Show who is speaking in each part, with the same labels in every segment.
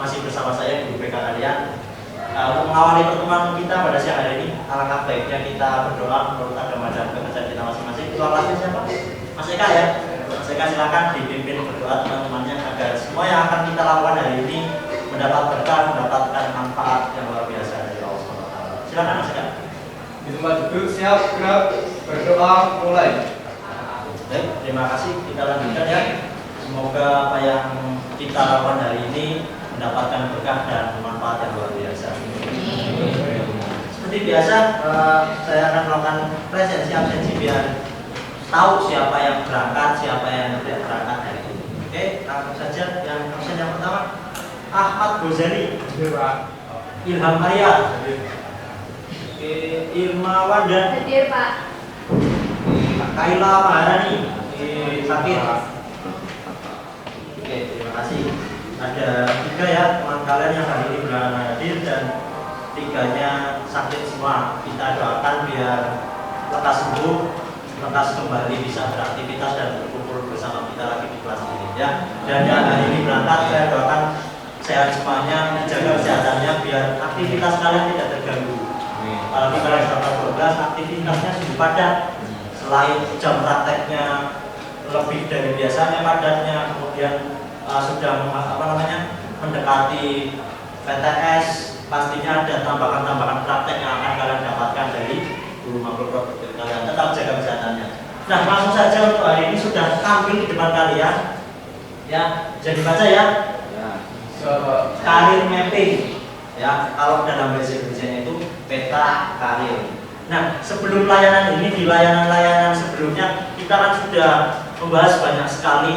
Speaker 1: Masih bersama saya Guru BK kalian. Untuk mengawali pertemuan kita pada siang hari ini, alangkah baiknya kita berdoa menurut agama dan kepercayaan kita masing-masing. Ketua kelasnya siapa? Mas Eka ya. Mas Eka silakan dipimpin berdoa teman-temannya agar semua yang akan kita lakukan hari ini mendapat berkah, mendapatkan manfaat yang luar biasa dari Allah SWT. Silakan Mas Eka.
Speaker 2: Di tempat duduk siap gerak berdoa mulai.
Speaker 1: Baik, terima kasih. Kita lanjutkan ya. Semoga apa yang kita lakukan hari ini mendapatkan berkah dan manfaat yang luar biasa. Seperti biasa, saya akan melakukan presensi absensi biar tahu siapa yang berangkat, siapa yang tidak berangkat hari ini. Oke, langsung saja yang absen yang pertama, Ahmad Gozali, Ilham Arya, Irma Wanda,
Speaker 3: hadir Pak.
Speaker 1: Kaila Maharani, Sakit. Oke, terima kasih. Ada 3 ya teman kalian yang hari ini berhalangan hadir dan 3-nya sakit semua. Kita doakan biar lekas sembuh, lekas kembali bisa beraktivitas dan berkumpul bersama kita lagi di kelas ini ya. Dan yang hari ini berangkat saya doakan sehat semuanya, dijaga kesehatannya biar aktivitas kalian tidak terganggu. Apalagi kalian berangkat 12, aktivitasnya sudah padat. Selain jam prakteknya lebih dari biasanya padatnya, kemudian sudah mendekati PTS, pastinya ada tambahan-tambahan praktek yang akan kalian dapatkan dari guru maupun profesor kalian. Tetap jaga kesehatannya. Nah, langsung saja untuk hari ini sudah tampil di depan kalian ya, jadi baca ya. Karir mapping ya, kalau dalam bahasa Indonesia itu peta karir. Nah, sebelum layanan ini, di layanan-layanan sebelumnya kita kan sudah membahas banyak sekali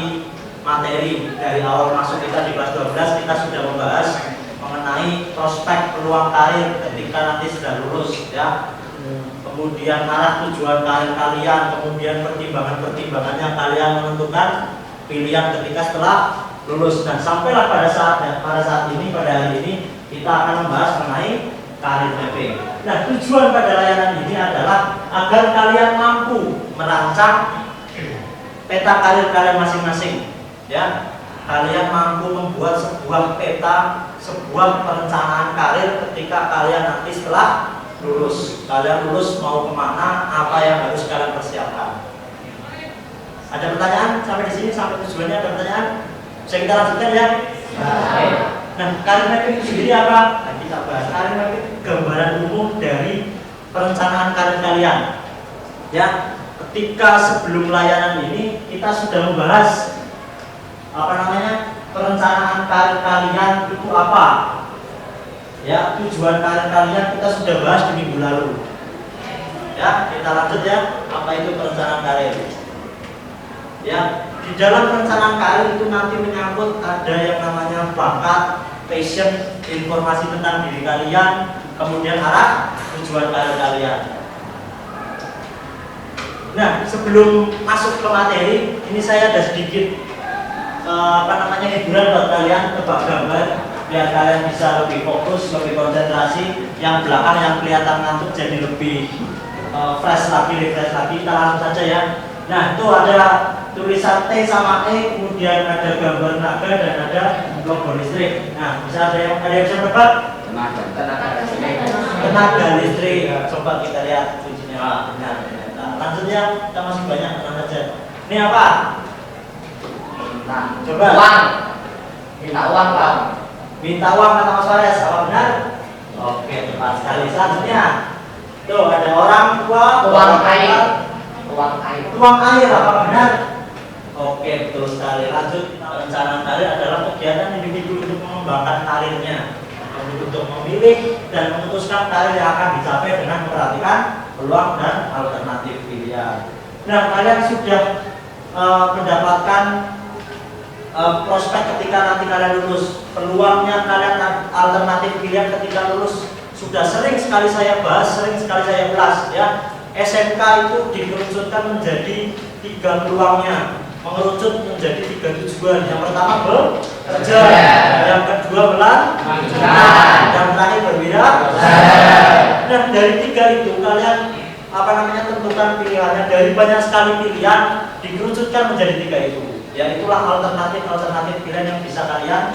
Speaker 1: materi. Dari awal masuk kita di kelas 12 kita sudah membahas mengenai prospek peluang karir ketika nanti sudah lulus ya. Kemudian arah tujuan karir kalian, kemudian pertimbangan-pertimbangannya kalian menentukan pilihan ketika setelah lulus. Dan sampailah pada saat ini, pada hari ini kita akan membahas mengenai karir mapping. Nah, tujuan pada layanan ini adalah agar kalian mampu merancang peta karir kalian masing-masing. Ya, kalian mampu membuat sebuah peta, sebuah perencanaan karir ketika kalian nanti setelah lulus. Kalian lulus mau kemana, apa yang harus kalian persiapkan. Ada pertanyaan sampai di sini, sampai tujuannya ada pertanyaan? Bisa kita lanjutkan ya? Nah, karir mapping itu sendiri apa? Nah, kita bahas karir mapping, gambaran umum dari perencanaan karir kalian. Ya, ketika sebelum layanan ini kita sudah membahas perencanaan karir kalian itu apa ya, tujuan karir kalian kita sudah bahas di minggu lalu ya. Kita lanjut ya, apa itu perencanaan karir ya. Di dalam perencanaan karir itu nanti menyangkut ada yang namanya bakat, passion, informasi tentang diri kalian, kemudian arah tujuan karir kalian. Nah, sebelum masuk ke materi ini saya ada sedikit hiburan buat kalian, tebak gambar biar kalian bisa lebih fokus, lebih konsentrasi. Yang belakang yang kelihatan ngantuk jadi lebih fresh lagi, refresh lagi. Kita langsung saja ya. Nah, itu ada tulisan T sama E, kemudian ada gambar naga dan ada logo listrik. Nah, bisa ada yang bisa tebak? Tenaga listrik. Coba kita lihat kuncinya. Benar. Nah, lanjutnya kita masih banyak, tenang saja. Ini apa? Nah, coba.
Speaker 4: Uang. Minta uang, Pak.
Speaker 1: Minta uang kata Mas Fares, apa benar? Oke, tepat sekali. Selanjutnya, tuh ada orang tua,
Speaker 4: Uang air. Uang air.
Speaker 1: Tuang air, apa benar? Oke, betul sekali. Lanjut, perencanaan karir adalah kegiatan individu untuk mengembangkan karirnya, untuk memilih dan memutuskan karir yang akan dicapai dengan memperhatikan peluang dan alternatif pilihan. Nah, kalian sudah mendapatkan prospek ketika nanti kalian lulus, peluangnya kalian, alternatif pilihan ketika lulus sudah sering sekali saya bahas, sering sekali saya ulas ya. SMK itu dikerucutkan menjadi 3 peluangnya, mengerucut menjadi 3 tujuan. Yang pertama bekerja, yang kedua melanjutkan, yang terakhir berwirausaha. Nah dari 3 itu kalian tentukan pilihannya. Dari banyak sekali pilihan dikerucutkan menjadi 3 itu. Ya itulah alternatif pilihan yang bisa kalian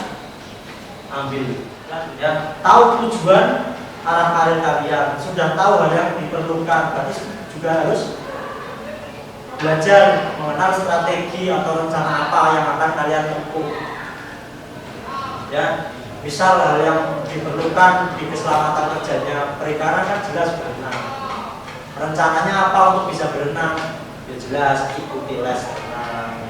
Speaker 1: ambil. Ya, tahu tujuan arah karir kalian, sudah tahu hal yang diperlukan, berarti juga harus belajar mengenal strategi atau rencana apa yang akan kalian tempuh. Ya, misal hal yang diperlukan di keselamatan kerjanya perikanan kan jelas berenang. Rencananya apa untuk bisa berenang? Ya jelas ikuti les berenang.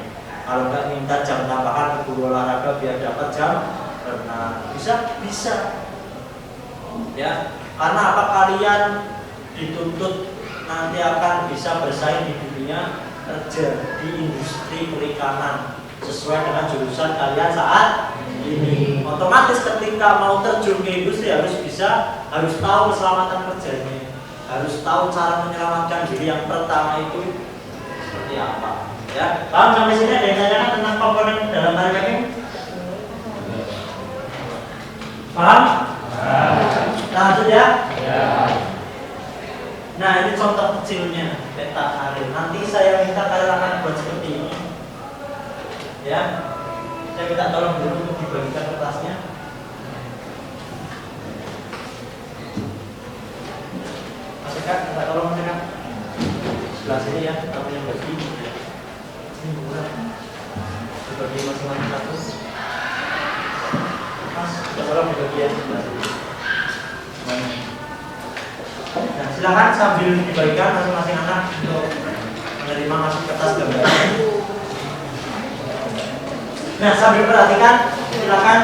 Speaker 1: Kalau nggak minta jam tambahan ke guru olahraga biar dapat jam berenang, bisa. Ya, karena apa kalian dituntut nanti akan bisa bersaing di dunia kerja di industri perikanan sesuai dengan jurusan kalian saat ini. Otomatis ketika mau terjun ke industri harus tahu keselamatan kerjanya, harus tahu cara menyelamatkan diri. Yang pertama itu seperti apa? Ya, paham sampai sini? Ada yang tanyakan tentang komponen dalam marketing? Paham? Lanjut ya. Nah ini contoh kecilnya peta karir. Nanti saya minta kalian akan buat seperti ini. Ya, saya minta tolong dulu untuk dibagikan kertasnya. Mas Eka, minta tolong Mas Eka. Sebelah sini ya, kamu yang bagi. Ini bulan. Dibagi masing-masing satu. Mas, minta tolong dibagi ya sebelah sini. Nah, silakan sambil dibagikan masing-masing anak untuk menerima masuk kertas gambarnya. Nah, sambil perhatikan, silakan.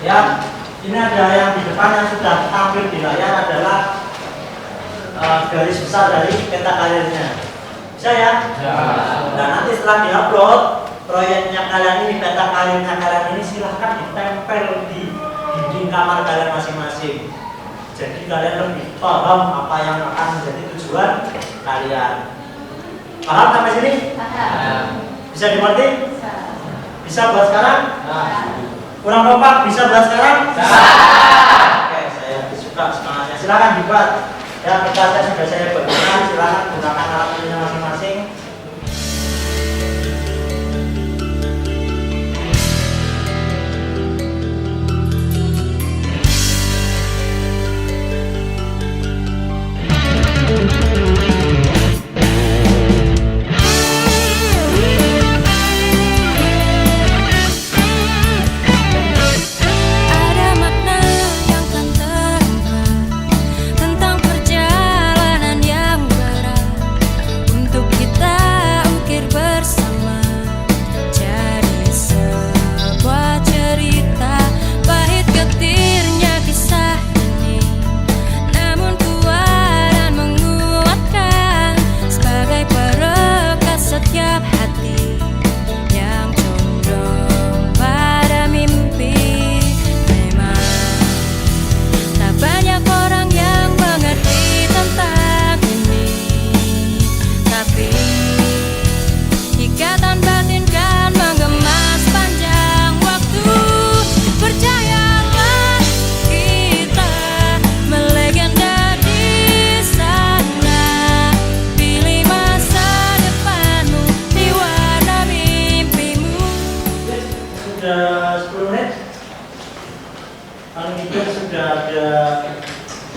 Speaker 1: Ya, ini ada yang di depan yang sudah tampil di layar adalah garis besar dari peta karirnya. Bisa ya? Nah, nanti setelah diupload proyeknya kalian ini, peta karirnya kalian ini silahkan ditempel di dinding kamar kalian masing-masing. Jadi kalian lebih paham apa yang akan menjadi tujuan kalian. Paham sampai sini? Bisa dimengerti? Bisa buat sekarang? Kurang kompak? Bisa buat sekarang? Oke, saya suka semangatnya. Silakan dibuat. Ya, kertasnya sudah saya bagikan. Silakan gunakan alat tulisnya masing-masing.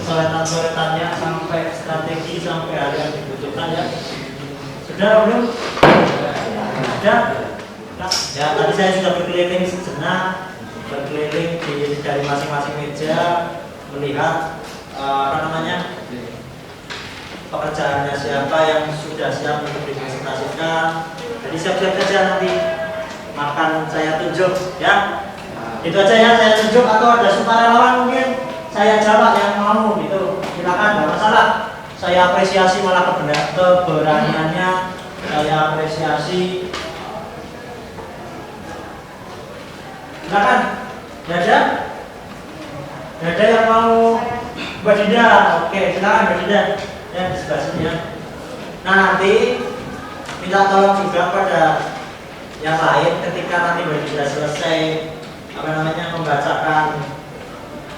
Speaker 1: Coretan-coretannya sampai strategi, sampai hal yang dibutuhkan ya. Sudah belum? Sudah? Nah, ya tadi saya sudah berkeliling sejenak, berkeliling dari masing-masing meja, melihat pekerjaannya siapa yang sudah siap untuk dipresentasikan. Jadi siap-siap saja nanti akan saya tunjuk ya. Itu aja ya, saya tunjuk atau ada sukarelawan mungkin saya jawab yang mau gitu, silakan, nggak masalah. Saya apresiasi malah keberaniannya, saya apresiasi. Silakan, ya ada? Ada yang mau Mbak Dinda? Oke, silakan Mbak Dinda. Ya, di sebelah sini ya. Nah, nanti minta tolong juga pada yang lain ketika nanti Mbak Dinda selesai membacakan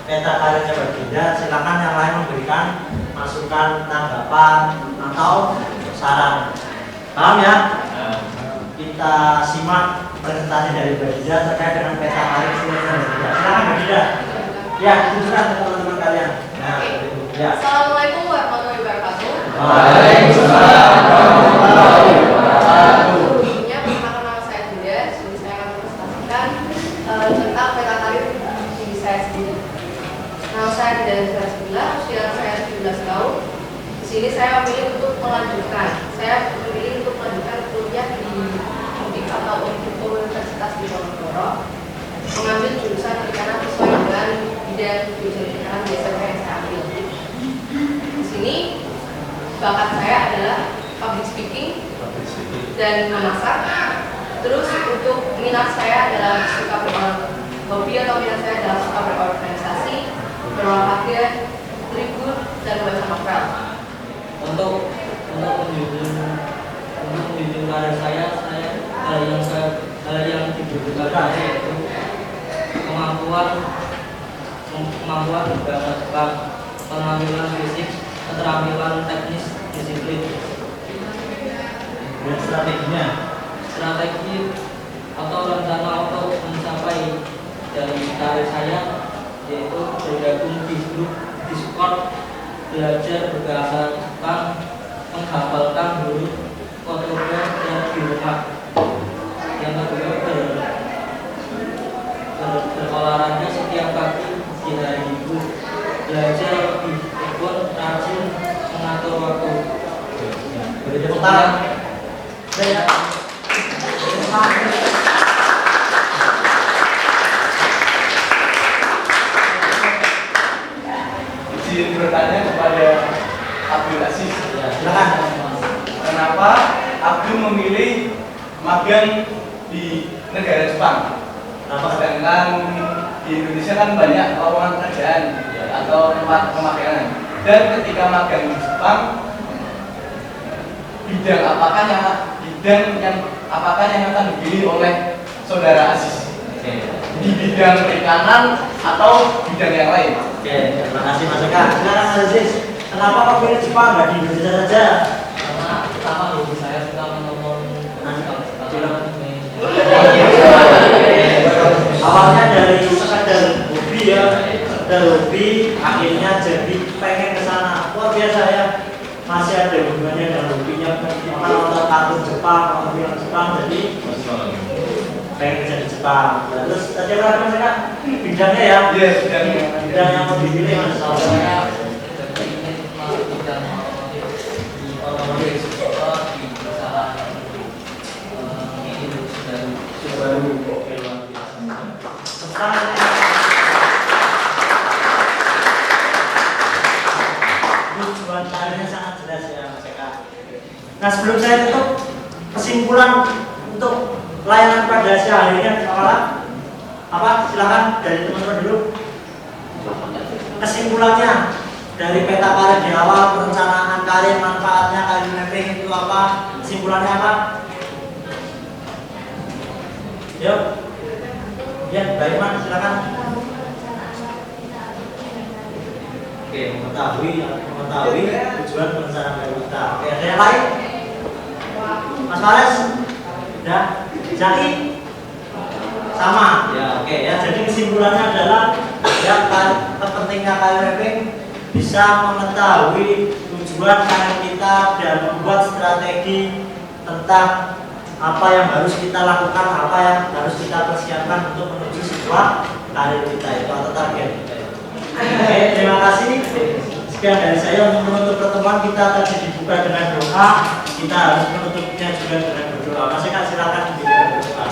Speaker 1: peta karirnya Mbak Dinda, silakan yang lain memberikan masukan, tanggapan atau saran. Paham ya? Kita simak presentasi dari Mbak Dinda terkait dengan peta karir Mbak Dinda. Silakan Mbak Dinda. Ya, tunjukkan ke teman-teman kalian. Nah, ya.
Speaker 3: Assalamualaikum warahmatullahi wabarakatuh.
Speaker 2: Waalaikumsalam warahmatullahi wabarakatuh.
Speaker 3: Sebelumnya, perkenalkan nama saya Dinda. Di sini saya akan mempresentasikan tentang peta karir diri saya sendiri. Nama saya Dinda Zazila, usia saya 17 tahun. Di sini saya memilih untuk melanjutkan. Saya memilih untuk melanjutkan kuliah di UNIF atau Universitas Diponegoro, mengambil jurusan perikanan sesuai dengan bidang jurusan perikanan di SMP yang saya ambil. Di sini bakat saya adalah public speaking dan memasak. Terus untuk minat saya adalah hobi atau minat saya adalah suka berorganisasi, berolahraga, tribun dan membaca novel.
Speaker 5: Untuk menjunjung karir saya hal yang dibutuhkan yaitu kemampuan berbakat penampilan fisik, keterampilan teknis, disiplin.
Speaker 1: Dan strateginya,
Speaker 5: Strategi atau rencana untuk mencapai dari karir saya yaitu bergabung di grup Discord, belajar berbahasa Jepang, menghafalkan huruf kotoba dan di rumah. Yang kedua berolahraga setiap pagi di hari Minggu, belajar lebih tekun, rajin, mengatur waktu.
Speaker 1: beri tepuk tangan. Ya.
Speaker 2: Izin bertanya kepada Abdul Aziz.
Speaker 1: Ya, silakan.
Speaker 2: Kenapa Abdul memilih magang di negara Jepang?
Speaker 1: Kenapa?
Speaker 2: Sedangkan di Indonesia kan banyak lowongan pekerjaan atau tempat pemakaian. Dan ketika magang di Jepang, bidang apakah yang akan dipilih oleh saudara Aziz? Di bidang perikanan atau bidang yang lain?
Speaker 1: Oke, terima kasih Mas Eka. Silakan Mas Aziz. Kenapa kok pilih Jepang nggak di Indonesia saja?
Speaker 5: Karena pertama hobi saya suka menonton film.
Speaker 1: Awalnya dari sekadar hobi ya, sekadar hobi, akhirnya jadi pengen ke sana. Luar biasa ya. Masih ada hubungannya dengan hobinya, nonton kartun Jepang, nonton film Jepang, jadi pengen kerja di Jepang. Nah, terus tadi apa Mas Eka? Bidangnya ya?
Speaker 2: Iya,
Speaker 1: Bidang yang mau dipilih Mas.
Speaker 5: Saya ingin bidang di otomotif di perusahaan ini Subaru.
Speaker 1: Oke, luar biasa. Tujuan karirnya sangat jelas ya Mas Eka. Nah, sebelum saya tutup, kesimpulan untuk layanan pada siang hari ini apa? Silakan dari teman-teman dulu. Kesimpulannya dari peta karir di awal, perencanaan karir, manfaatnya karir mapping itu apa? Kesimpulannya apa? Yuk. Ya, baik Mas, silakan. Oke, mengetahui tujuan perencanaan karir kita. Oke, ada yang lain? Mas Fares? Udah? Jaki? Sama? Ya, oke ya. Jadi kesimpulannya adalah ya, pentingnya karir mapping bisa mengetahui tujuan karir kita dan membuat strategi tentang apa yang harus kita lakukan, apa yang harus kita persiapkan untuk menuju sebuah karir kita itu atau target kita itu. Oke, terima kasih. Sekian dari saya untuk menutup pertemuan kita tadi dibuka dengan doa. Kita harus menutupnya juga dengan berdoa. Mas Eka silakan diberikan berdoa.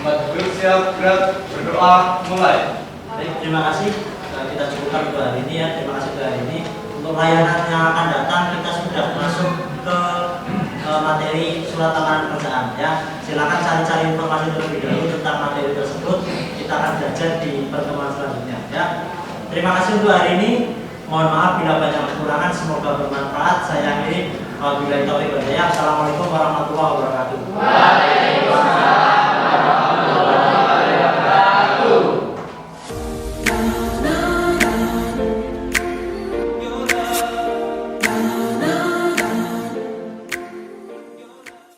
Speaker 2: Umat Guru siap gerak berdoa mulai.
Speaker 1: Baik, terima kasih. Kita cukupkan untuk hari ini ya. Terima kasih untuk hari ini. Untuk layanan yang akan datang kita sudah masuk ke materi surat lamaran pekerjaan ya. Silakan cari-cari informasi terlebih dahulu tentang materi tersebut. kita akan belajar di pertemuan selanjutnya ya. Terima kasih untuk hari ini. Mohon maaf bila banyak kekurangan, semoga bermanfaat. Saya akhiri. Wabillahi taufiq wal hidayah. Assalamualaikum warahmatullahi wabarakatuh.
Speaker 4: Waalaikumsalam.